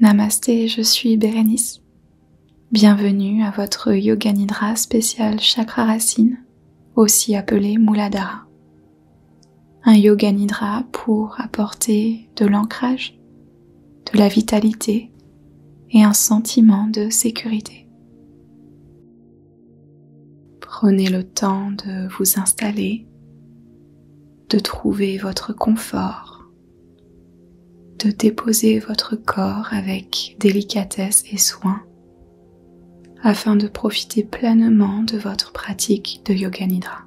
Namasté, je suis Bérénice. Bienvenue à votre Yoga Nidra spécial Chakra Racine, aussi appelé Muladhara. Un Yoga Nidra pour apporter de l'ancrage, de la vitalité et un sentiment de sécurité. Prenez le temps de vous installer, de trouver votre confort, de déposer votre corps avec délicatesse et soin afin de profiter pleinement de votre pratique de Yoga Nidra.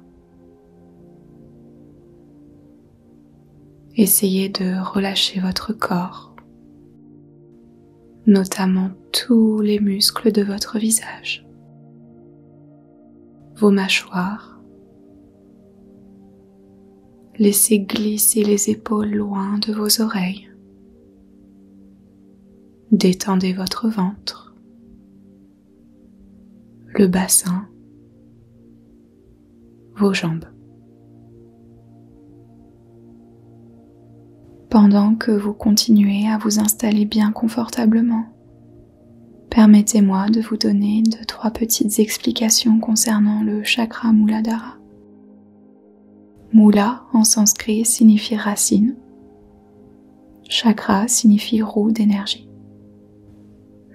Essayez de relâcher votre corps, notamment tous les muscles de votre visage, vos mâchoires. Laissez glisser les épaules loin de vos oreilles. Détendez votre ventre, le bassin, vos jambes. Pendant que vous continuez à vous installer bien confortablement, permettez-moi de vous donner 2-3 petites explications concernant le chakra Muladhara. Mula en sanskrit signifie racine. Chakra signifie roue d'énergie.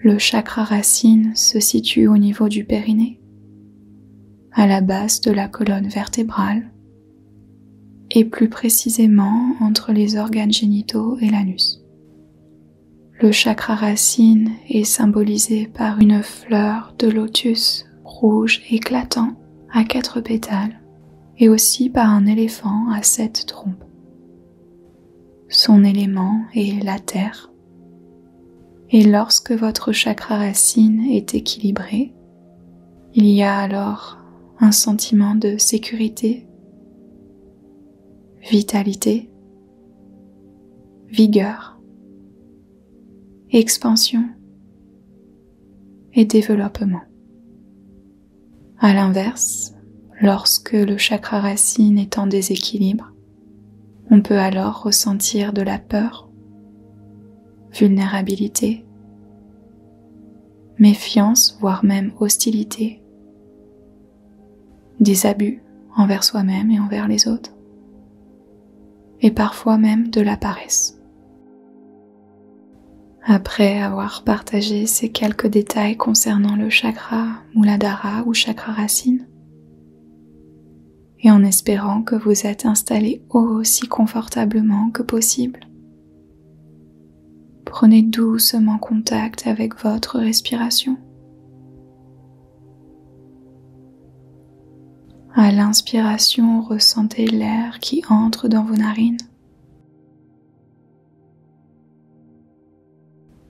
Le chakra racine se situe au niveau du périnée, à la base de la colonne vertébrale, et plus précisément entre les organes génitaux et l'anus. Le chakra racine est symbolisé par une fleur de lotus rouge éclatant à 4 pétales et aussi par un éléphant à 7 trompes. Son élément est la terre. Et lorsque votre chakra racine est équilibré, il y a alors un sentiment de sécurité, vitalité, vigueur, expansion et développement. À l'inverse, lorsque le chakra racine est en déséquilibre, on peut alors ressentir de la peur, vulnérabilité, méfiance, voire même hostilité, des abus envers soi-même et envers les autres, et parfois même de la paresse. Après avoir partagé ces quelques détails concernant le chakra Muladhara ou chakra racine, et en espérant que vous êtes installé aussi confortablement que possible, prenez doucement contact avec votre respiration. À l'inspiration, ressentez l'air qui entre dans vos narines.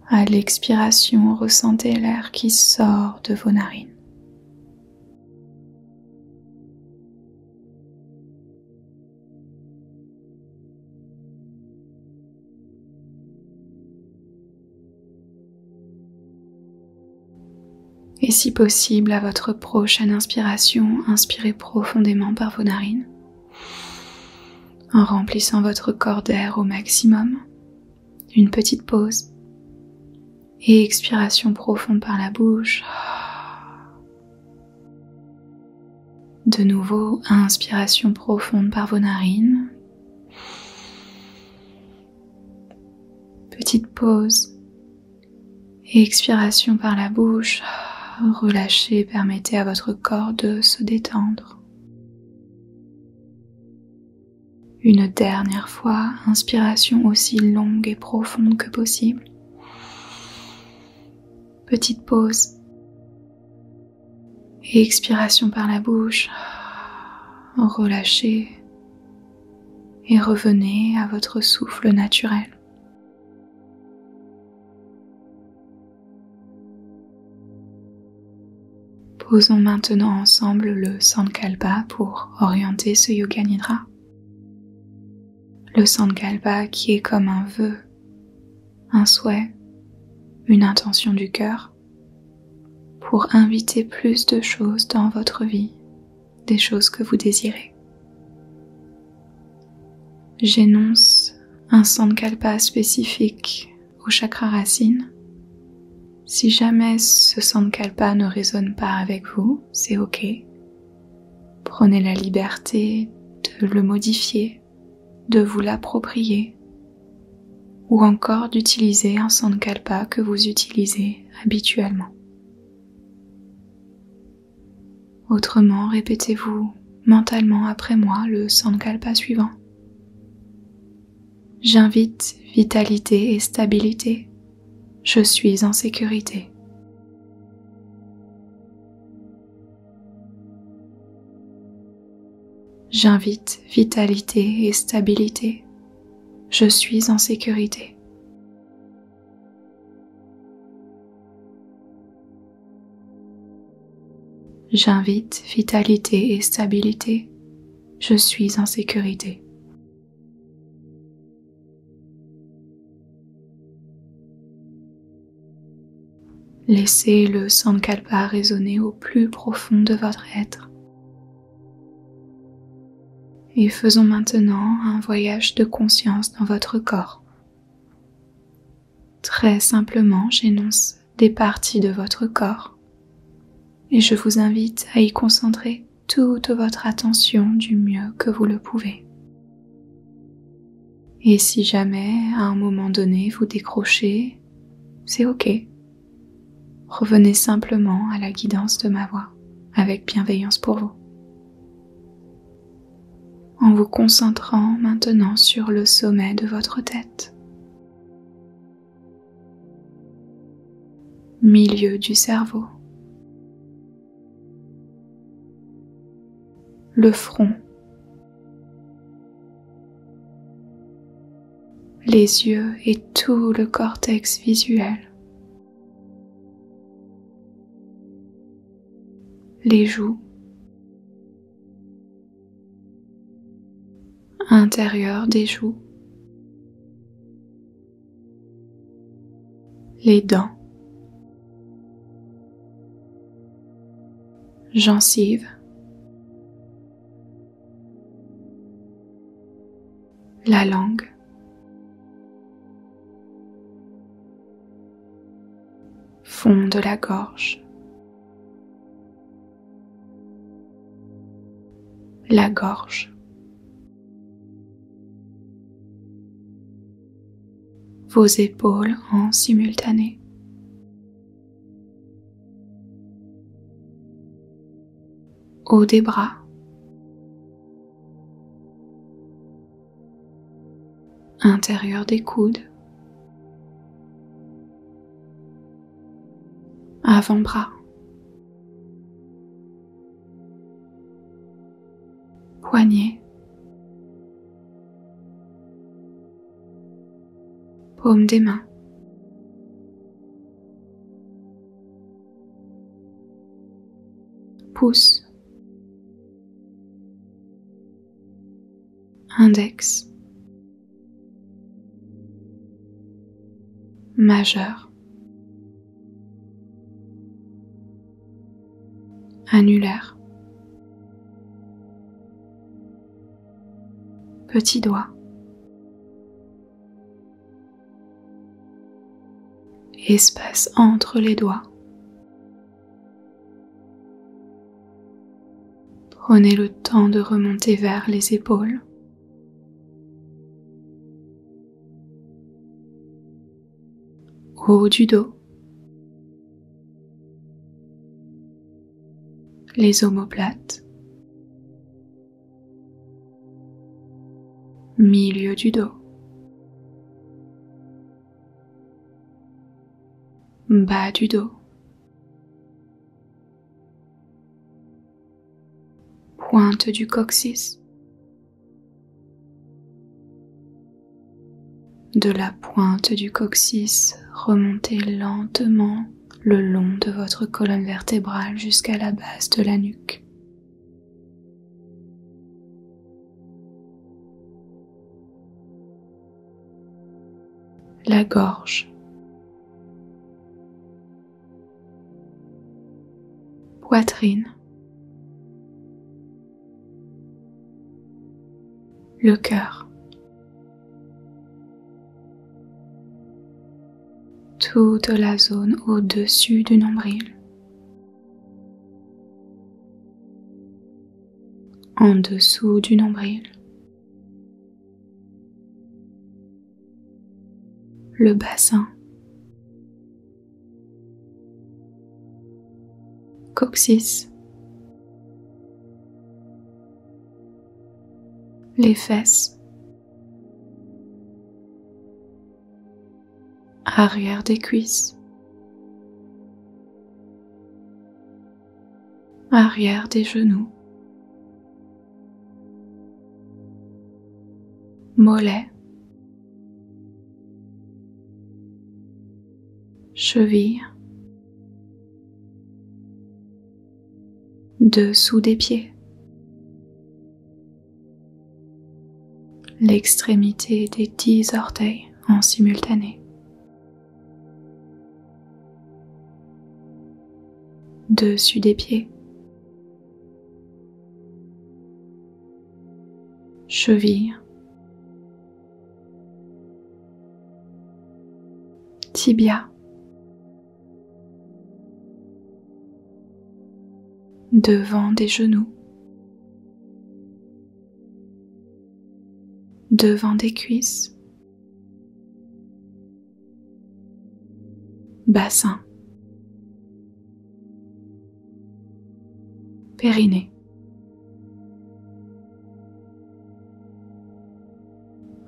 À l'expiration, ressentez l'air qui sort de vos narines. Et si possible, à votre prochaine inspiration, inspirez profondément par vos narines, en remplissant votre corps d'air au maximum. Une petite pause. Et expiration profonde par la bouche. De nouveau, inspiration profonde par vos narines. Petite pause. Et expiration par la bouche. Relâchez, permettez à votre corps de se détendre. Une dernière fois, inspiration aussi longue et profonde que possible. Petite pause. Et expiration par la bouche. Relâchez et revenez à votre souffle naturel. Posons maintenant ensemble le Sankalpa pour orienter ce Yoga Nidra. Le Sankalpa qui est comme un vœu, un souhait, une intention du cœur pour inviter plus de choses dans votre vie, des choses que vous désirez. J'énonce un Sankalpa spécifique au chakra racine Si jamais ce sankalpa ne résonne pas avec vous, c'est ok. Prenez la liberté de le modifier, de vous l'approprier, ou encore d'utiliser un sankalpa que vous utilisez habituellement. Autrement, répétez-vous mentalement après moi le sankalpa suivant. J'invite vitalité et stabilité. Je suis en sécurité. J'invite vitalité et stabilité. Je suis en sécurité. J'invite vitalité et stabilité. Je suis en sécurité. Laissez le sankalpa résonner au plus profond de votre être. Et faisons maintenant un voyage de conscience dans votre corps. Très simplement, j'énonce des parties de votre corps et je vous invite à y concentrer toute votre attention du mieux que vous le pouvez. Et si jamais, à un moment donné, vous décrochez, c'est ok. Revenez simplement à la guidance de ma voix, avec bienveillance pour vous. En vous concentrant maintenant sur le sommet de votre tête, milieu du cerveau, le front, les yeux et tout le cortex visuel, les joues, intérieur des joues, les dents, gencives, la langue, fond de la gorge, la gorge, vos épaules en simultané, haut des bras, intérieur des coudes, avant-bras, poignets, paume des mains, pouce, index, majeur, annulaire, petit doigt, espace entre les doigts. Prenez le temps de remonter vers les épaules. Haut du dos. Les omoplates. Milieu du dos. Bas du dos. Pointe du coccyx. De la pointe du coccyx, remontez lentement le long de votre colonne vertébrale jusqu'à la base de la nuque. La gorge. Poitrine. Le cœur. toute la zone au-dessus du nombril, en dessous du nombril, le bassin, coccyx, les fesses, arrière des cuisses, arrière des genoux, mollets, chevilles, dessous des pieds, l'extrémité des 10 orteils en simultané, dessus des pieds, chevilles, tibia, devant des genoux, devant des cuisses, bassin, périnée.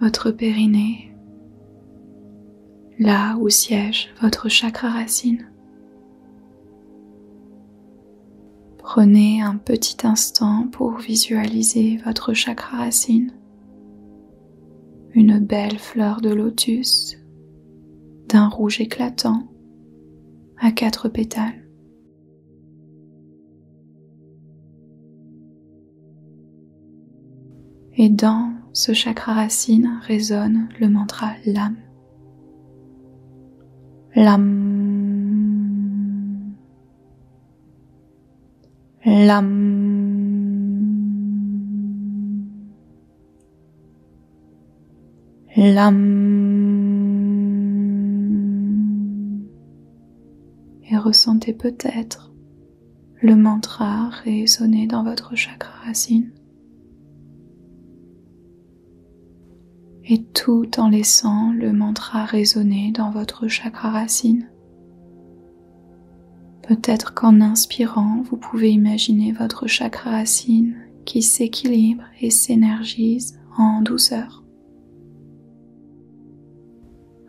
Votre périnée, là où siège votre chakra racine. Prenez un petit instant pour visualiser votre chakra racine, une belle fleur de lotus d'un rouge éclatant à 4 pétales. Et dans ce chakra racine résonne le mantra LAM. LAM. LAM. LAM. Et ressentez peut-être le mantra résonner dans votre chakra racine. Et tout en laissant le mantra résonner dans votre chakra racine. Peut-être qu'en inspirant, vous pouvez imaginer votre chakra racine qui s'équilibre et s'énergise en douceur.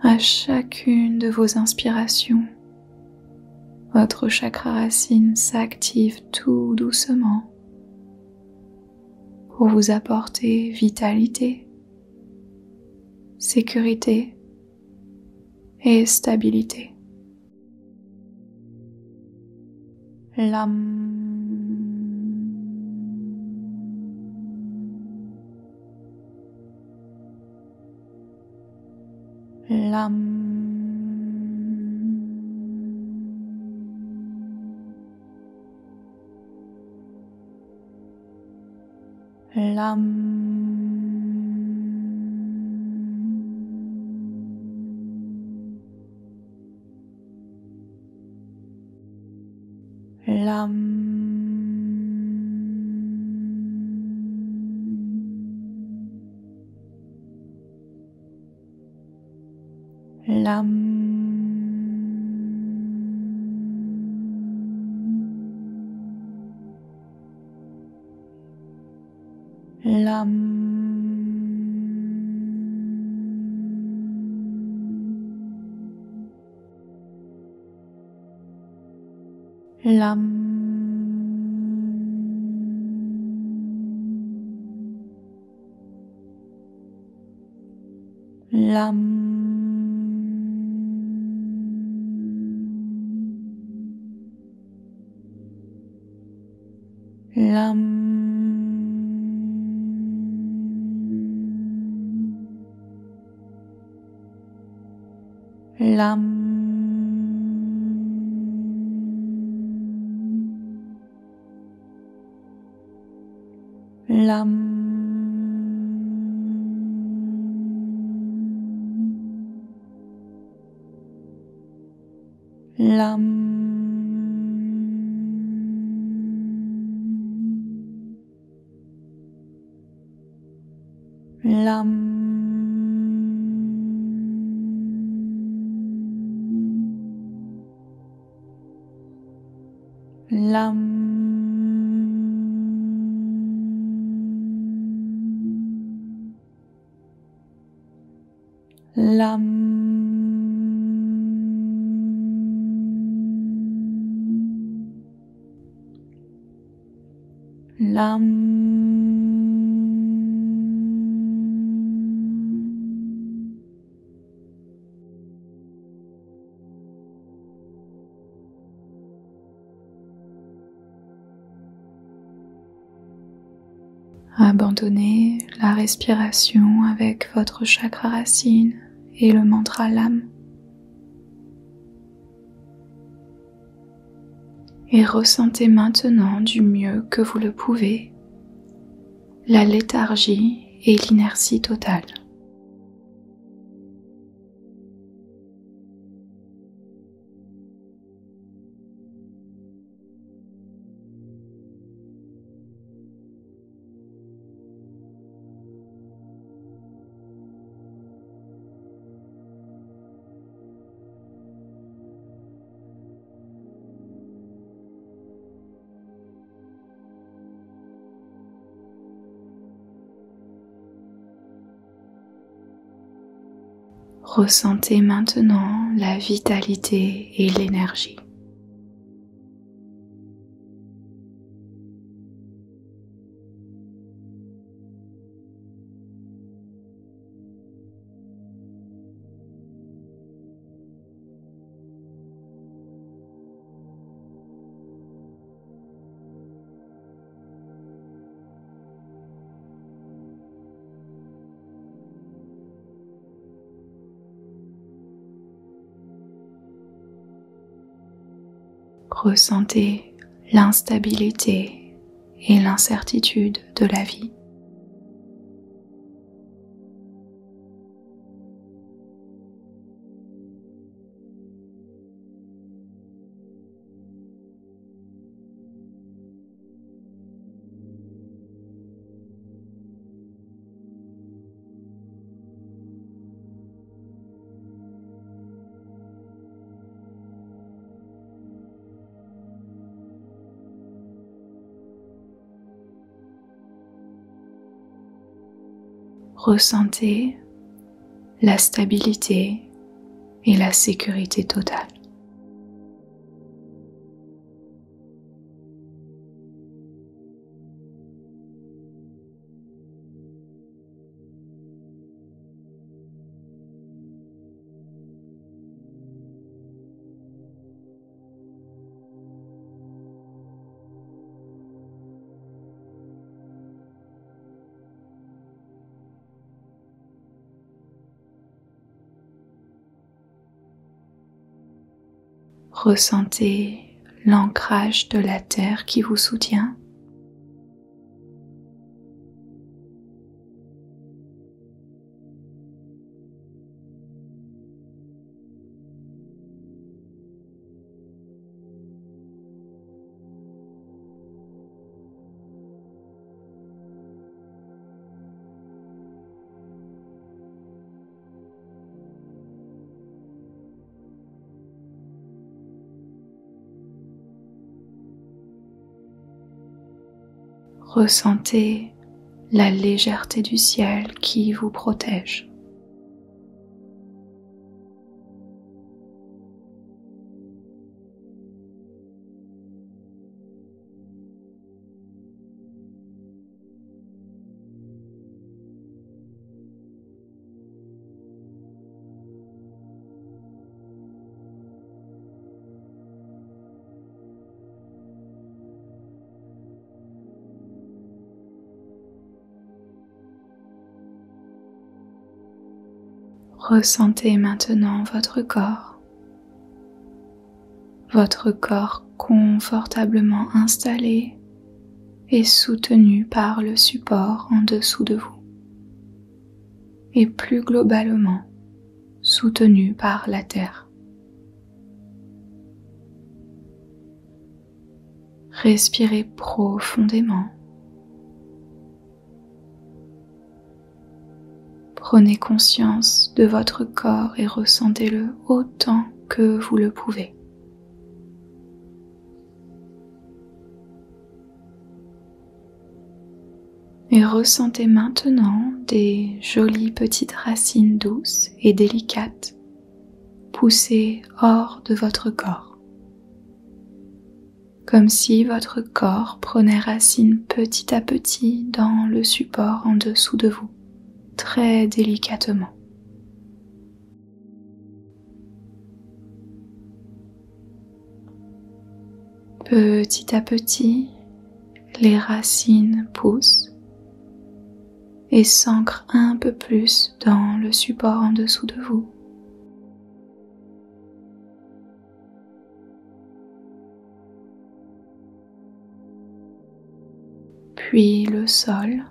À chacune de vos inspirations, votre chakra racine s'active tout doucement pour vous apporter vitalité, sécurité et stabilité. LAM. LAM. LAM. LAM. LAM. LAM. LAM. LAM. LAM. LAM. LAM. Lam. Lam. Lam. Lam. Lam. Abandonnez la respiration avec votre chakra racine et le mantra Lam. Et ressentez maintenant du mieux que vous le pouvez la léthargie et l'inertie totale. Ressentez maintenant la vitalité et l'énergie. Ressentez l'instabilité et l'incertitude de la vie. Ressentez la stabilité et la sécurité totale. Ressentez l'ancrage de la terre qui vous soutient. Ressentez la légèreté du ciel qui vous protège. Ressentez maintenant votre corps confortablement installé et soutenu par le support en dessous de vous, et plus globalement soutenu par la terre. Respirez profondément. Prenez conscience de votre corps et ressentez-le autant que vous le pouvez. Et ressentez maintenant des jolies petites racines douces et délicates pousser hors de votre corps. Comme si votre corps prenait racine petit à petit dans le support en dessous de vous, très délicatement. Petit à petit, les racines poussent et s'ancrent un peu plus dans le support en dessous de vous. Puis le sol,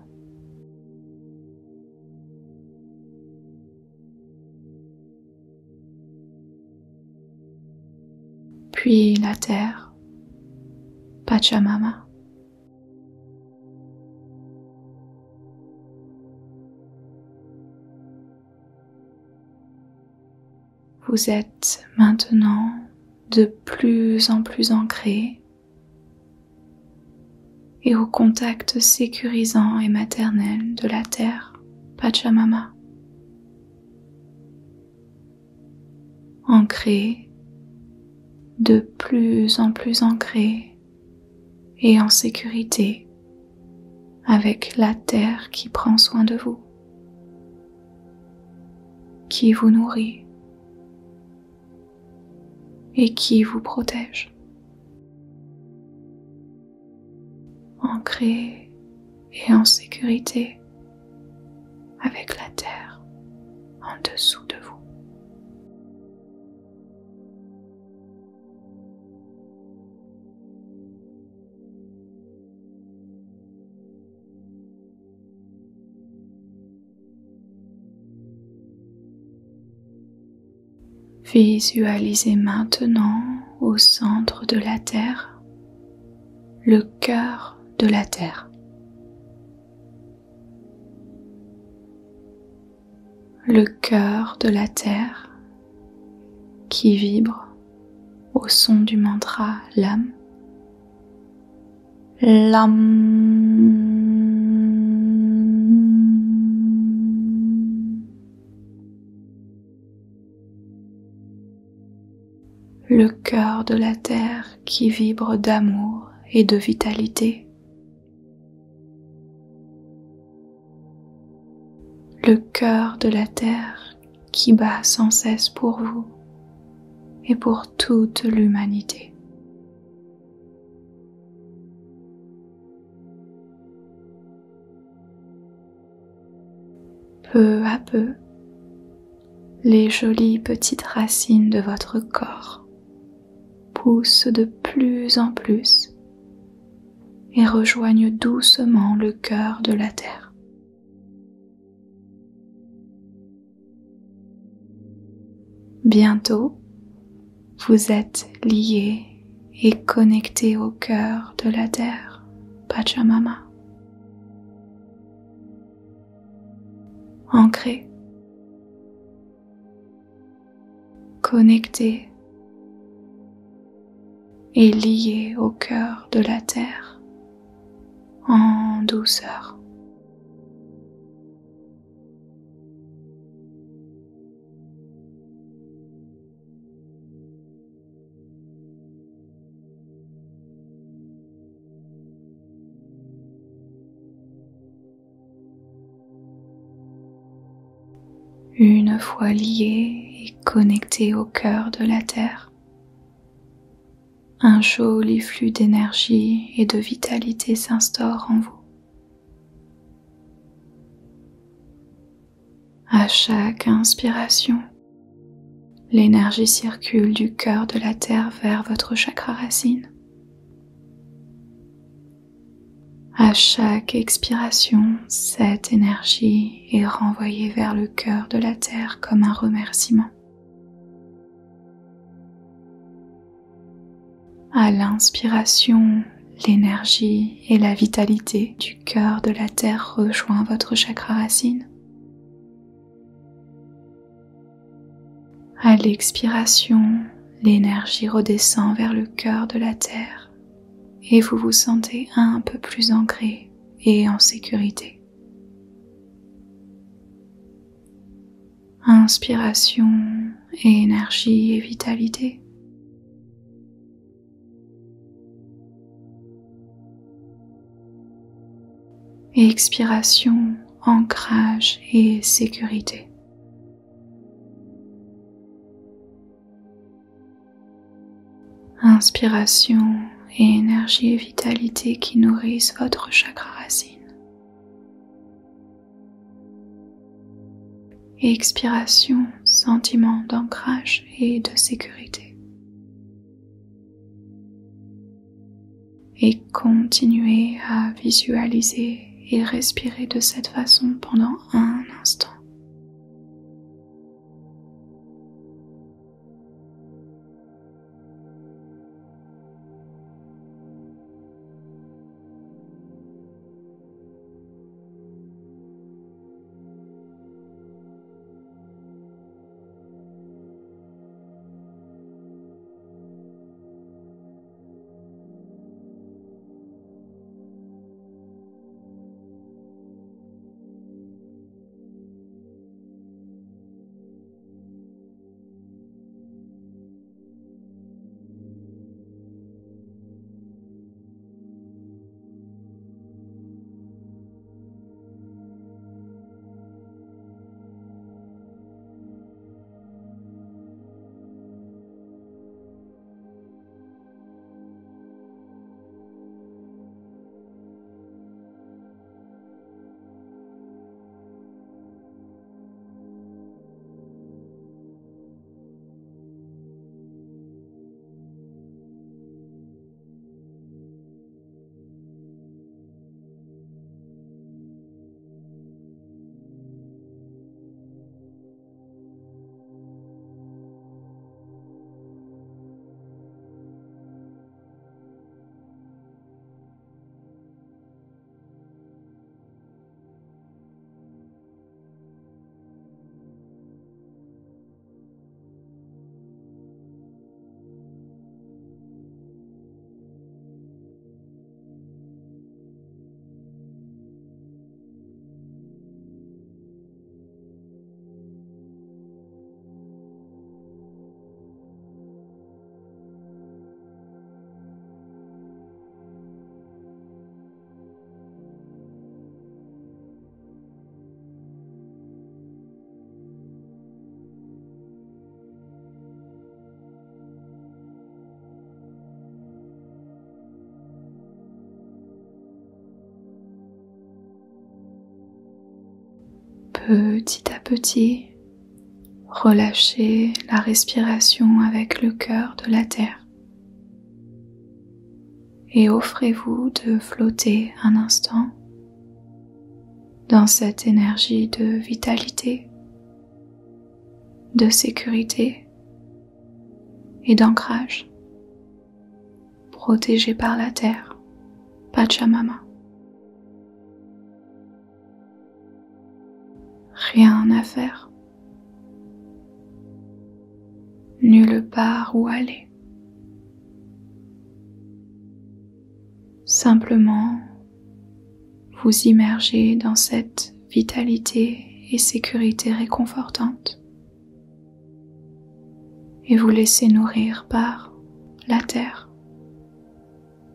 puis la terre, Pachamama. Vous êtes maintenant de plus en plus ancré et au contact sécurisant et maternel de la terre, Pachamama. Ancré, de plus en plus ancré et en sécurité avec la terre qui prend soin de vous, qui vous nourrit et qui vous protège. Ancré et en sécurité avec la terre en dessous de vous. Visualisez maintenant au centre de la terre le cœur de la terre. Le cœur de la terre qui vibre au son du mantra LAM. LAM. Le cœur de la terre qui vibre d'amour et de vitalité. Le cœur de la terre qui bat sans cesse pour vous et pour toute l'humanité. Peu à peu, les jolies petites racines de votre corps poussent de plus en plus et rejoignent doucement le cœur de la terre. Bientôt, vous êtes liés et connectés au cœur de la terre, Pachamama. Ancrés, connectés et liés au cœur de la terre en douceur. Une fois liés et connectés au cœur de la terre, un joli flux d'énergie et de vitalité s'instaure en vous. À chaque inspiration, l'énergie circule du cœur de la terre vers votre chakra racine. À chaque expiration, cette énergie est renvoyée vers le cœur de la terre comme un remerciement. À l'inspiration, l'énergie et la vitalité du cœur de la terre rejoint votre chakra racine. À l'expiration, l'énergie redescend vers le cœur de la terre et vous vous sentez un peu plus ancré et en sécurité. Inspiration, énergie et vitalité. Expiration, ancrage et sécurité. Inspiration, énergie et vitalité qui nourrissent votre chakra racine. Expiration, sentiment d'ancrage et de sécurité. Et continuez à visualiser et respirer de cette façon pendant un instant. Petit à petit, relâchez la respiration avec le cœur de la terre et offrez-vous de flotter un instant dans cette énergie de vitalité, de sécurité et d'ancrage, protégé par la terre, Pachamama. Rien à faire, nulle part où aller. Simplement, vous immergez dans cette vitalité et sécurité réconfortante et vous laissez nourrir par la terre,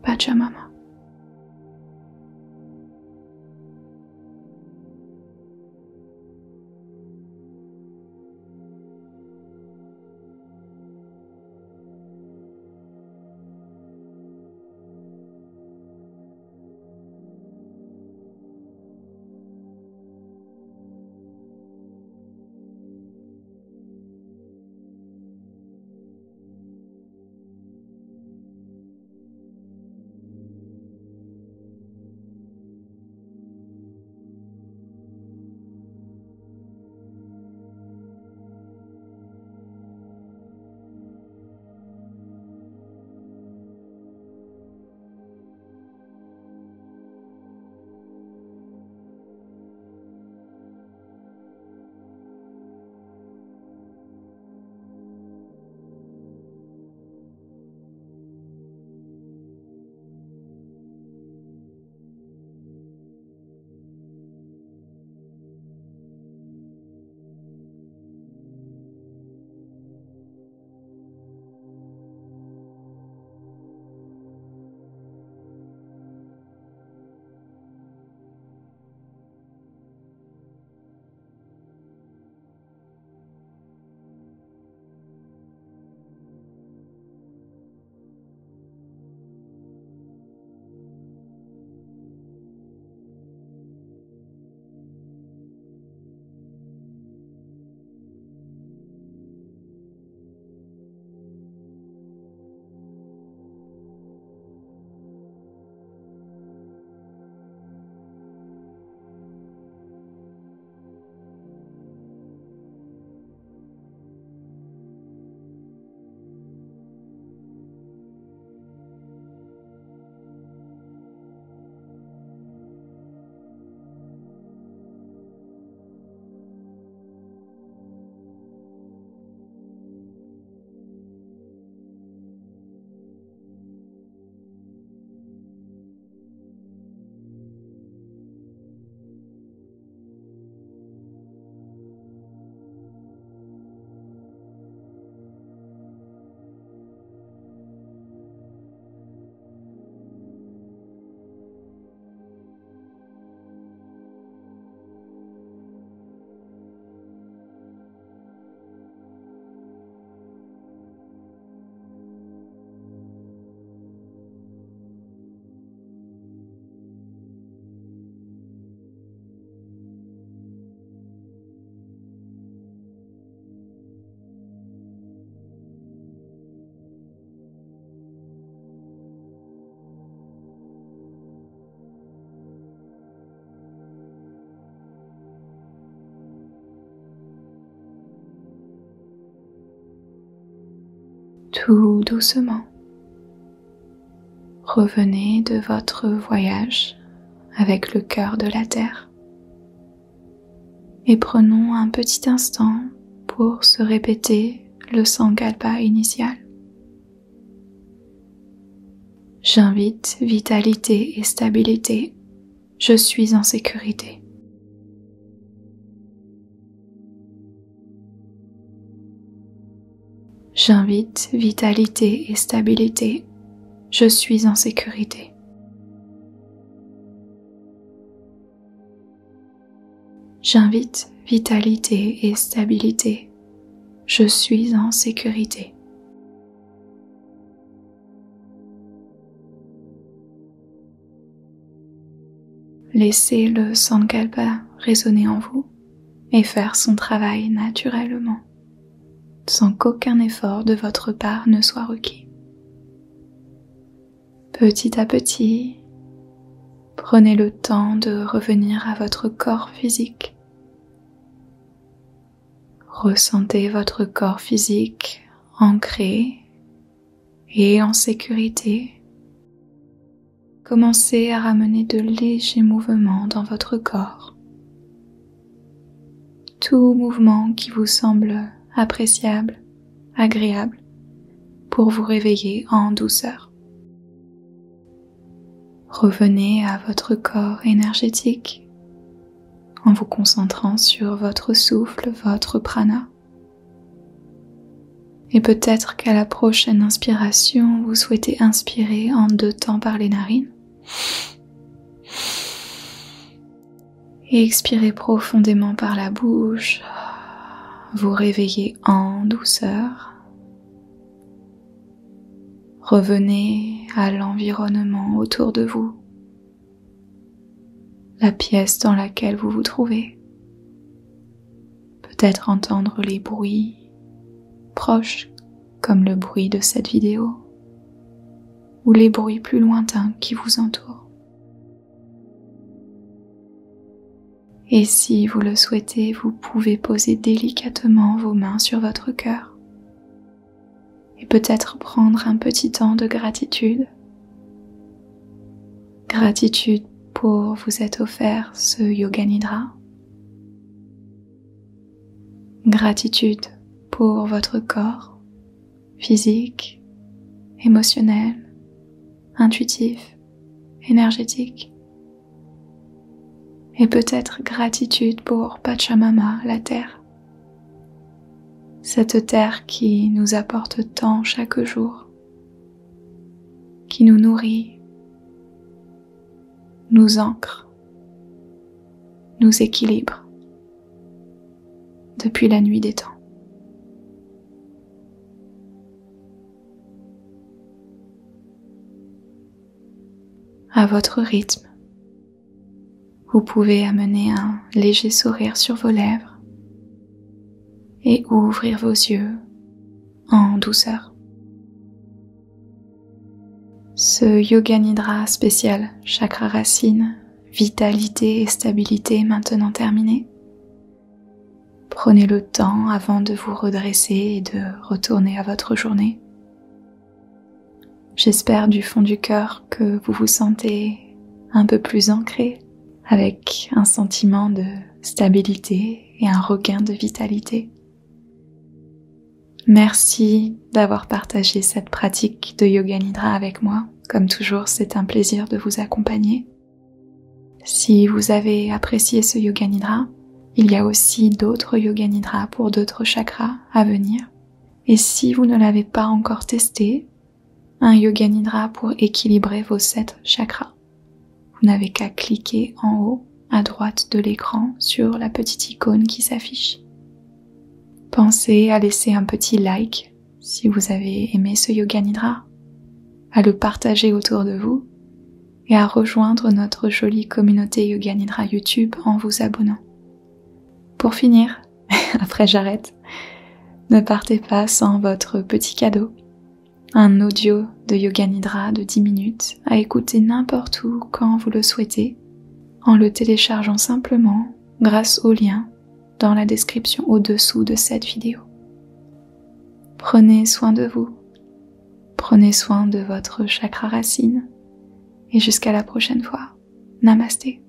Pachamama. Tout doucement, revenez de votre voyage avec le cœur de la Terre et prenons un petit instant pour se répéter le Sankalpa initial. J'invite vitalité et stabilité. Je suis en sécurité. J'invite vitalité et stabilité. Je suis en sécurité. J'invite vitalité et stabilité. Je suis en sécurité. Laissez le Sankalpa résonner en vous et faire son travail naturellement, sans qu'aucun effort de votre part ne soit requis. Petit à petit, prenez le temps de revenir à votre corps physique. Ressentez votre corps physique ancré et en sécurité. Commencez à ramener de légers mouvements dans votre corps. Tout mouvement qui vous semble appréciable, agréable, pour vous réveiller en douceur. Revenez à votre corps énergétique en vous concentrant sur votre souffle, votre prana. Et peut-être qu'à la prochaine inspiration, vous souhaitez inspirer en 2 temps par les narines et expirer profondément par la bouche. Vous réveillez en douceur. Revenez à l'environnement autour de vous, la pièce dans laquelle vous vous trouvez. Peut-être entendre les bruits proches comme le bruit de cette vidéo ou les bruits plus lointains qui vous entourent. Et si vous le souhaitez, vous pouvez poser délicatement vos mains sur votre cœur et peut-être prendre un petit temps de gratitude. Gratitude pour vous être offert ce Yoga Nidra. Gratitude pour votre corps physique, émotionnel, intuitif, énergétique. Et peut-être gratitude pour Pachamama, la terre. Cette terre qui nous apporte tant chaque jour, qui nous nourrit, nous ancre, nous équilibre depuis la nuit des temps. À votre rythme, vous pouvez amener un léger sourire sur vos lèvres et ouvrir vos yeux en douceur. Ce Yoga Nidra spécial chakra racine, vitalité et stabilité maintenant terminé. Prenez le temps avant de vous redresser et de retourner à votre journée. J'espère du fond du cœur que vous vous sentez un peu plus ancré, avec un sentiment de stabilité et un regain de vitalité. Merci d'avoir partagé cette pratique de Yoga Nidra avec moi. Comme toujours, c'est un plaisir de vous accompagner. Si vous avez apprécié ce Yoga Nidra, il y a aussi d'autres Yoga Nidra pour d'autres chakras à venir. Et si vous ne l'avez pas encore testé, un Yoga Nidra pour équilibrer vos 7 chakras. Vous n'avez qu'à cliquer en haut à droite de l'écran sur la petite icône qui s'affiche. Pensez à laisser un petit like si vous avez aimé ce Yoga Nidra, à le partager autour de vous et à rejoindre notre jolie communauté Yoga Nidra YouTube en vous abonnant. Pour finir, après j'arrête, ne partez pas sans votre petit cadeau. Un audio de Yoga Nidra de 10 minutes à écouter n'importe où quand vous le souhaitez, en le téléchargeant simplement grâce au lien dans la description au-dessous de cette vidéo. Prenez soin de vous Prenez soin de votre chakra racine et jusqu'à la prochaine fois. Namasté.